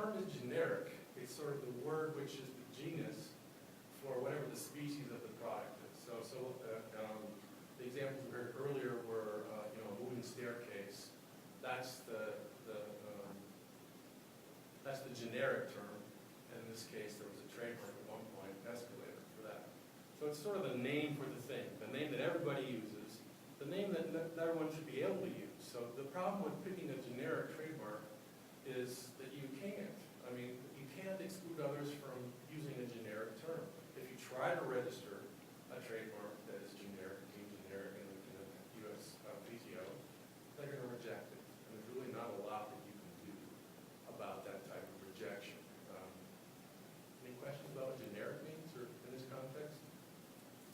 term is generic, it's sort of the word which is the genus for whatever the species of the product is. The examples we heard earlier were, a moving staircase. That's the generic term. And in this case, there was a trademark at one point, escalator, for that. So it's sort of the name for the thing, the name that everybody uses, the name that everyone should be able to use. So the problem with picking a generic trademark is that you can't. I mean, you can't exclude others from using a generic term. If you try to register a trademark that is generic, deemed generic in the U.S. PTO, they're going to reject it. And there's really not a lot that you can do about that type of rejection. Any questions about what generic means or in this context?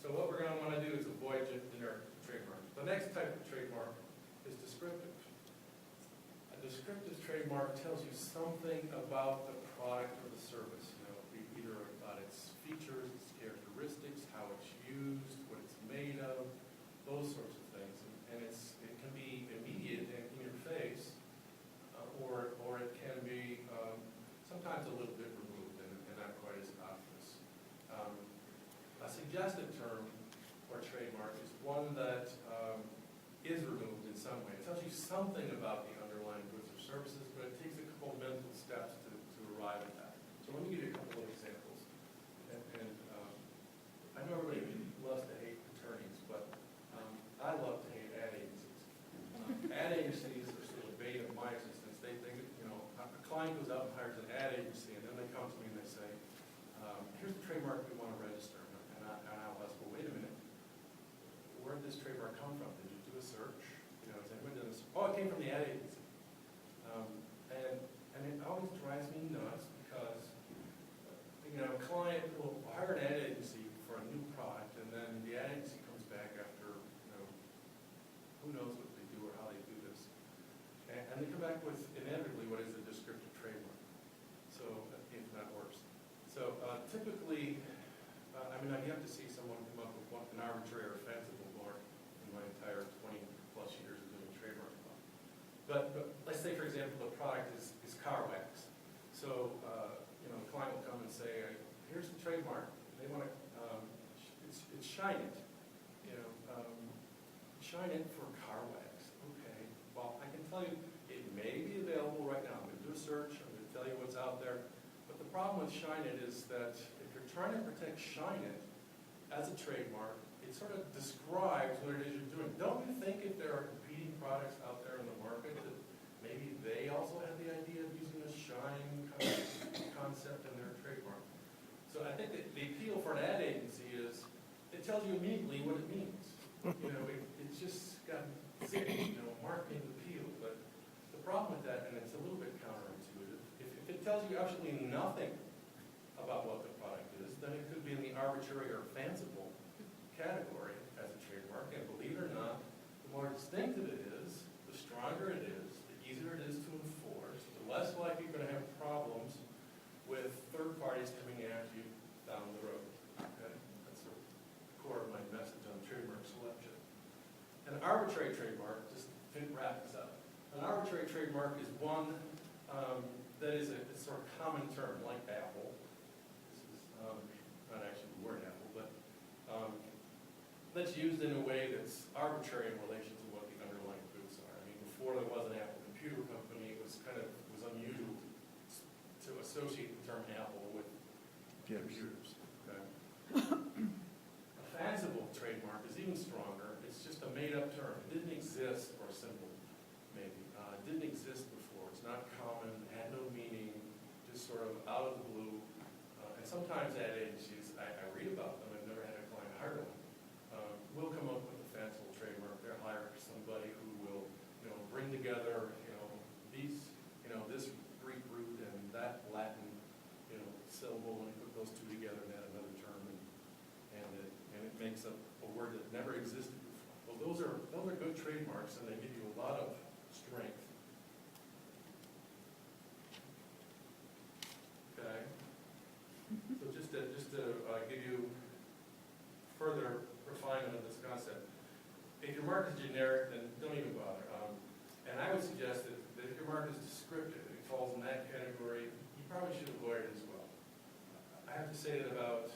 So what we're going to want to do is avoid generic trademarks. The next type of trademark is descriptive. A descriptive trademark tells you something about the product or the service, either about its features, its characteristics, how it's used, what it's made of, those sorts of things. And it can be immediate and in your face, or it can be sometimes a little bit removed and not quite as obvious. A suggested term or trademark is one that is removed in some way. It tells you something about the underlying goods or services, but it takes a couple mental steps to arrive at that. So let me give you a couple of examples. And I know everybody loves to hate attorneys, but I love to hate ad agencies. Ad agencies are sort of the bane of my existence. A client goes out and hires an ad agency, and then they come to me and they say, here's the trademark we want to register. And I'll ask, well, wait a minute. Where did this trademark come from? Did you do a search? Has anyone done this? Oh, it came from the ad agency. And it always drives me nuts because, a client will hire an ad agency for a new product, and then the ad agency comes back after, who knows what they do or how they do this. And they come back with, inevitably, what is a descriptive trademark. So, if not worse. So, typically, I've yet to see someone come up with an arbitrary or fanciful mark in my entire 20-plus years of doing trademark law. But let's say, for example, the product is car wax. So, the client will come and say, here's the trademark. They want to, it's shine it. Shine it for car wax. Okay. Well, I can tell you, it may be available right now. I'm going to do a search. I'm going to tell you what's out there. But the problem with shine it is that if you're trying to protect shine it as a trademark, it sort of describes what it is you're doing. Don't you think if there are competing products out there in the market that maybe they also have the idea of using a shine concept in their trademark? So I think that the appeal for an ad agency is it tells you immediately what it means. It's just got marketing appeal. But the problem with that, and it's a little bit counterintuitive, if it tells you absolutely nothing about what the product is, then it could be in the arbitrary or fanciful category as a trademark. And believe it or not, the more distinctive it is, the stronger it is, the easier it is to enforce, the less likely you're going to have problems with third parties coming at you down the road. Okay? That's the core of my message on trademark selection. An arbitrary trademark, just to wrap this up, an arbitrary trademark is one that is a sort of common term, like Apple. This is not actually the word Apple, but that's used in a way that's arbitrary in relation to what the underlying goods are. Before there was an Apple Computer Company, it was unusual to associate the term Apple with computers. Okay? A fanciful trademark is even stronger. It's just a made-up term. It didn't exist, or a symbol, maybe. It didn't exist before. It's not common, had no meaning, just sort of out of the blue. And sometimes ad agencies, I read about them, I've never had a client hire one, will come up with a fanciful trademark. They'll hire somebody who will, bring together, this Greek root and that Latin, syllable, and put those two together and add another term, and it makes up a word that never existed before. Well, those are good trademarks, and they give you a lot of strength. Okay. So just to give you further refinement of this concept, if your mark is generic, then don't even bother. And I would suggest that if your mark is descriptive, it falls in that category, you probably should avoid it as well. I have to say that about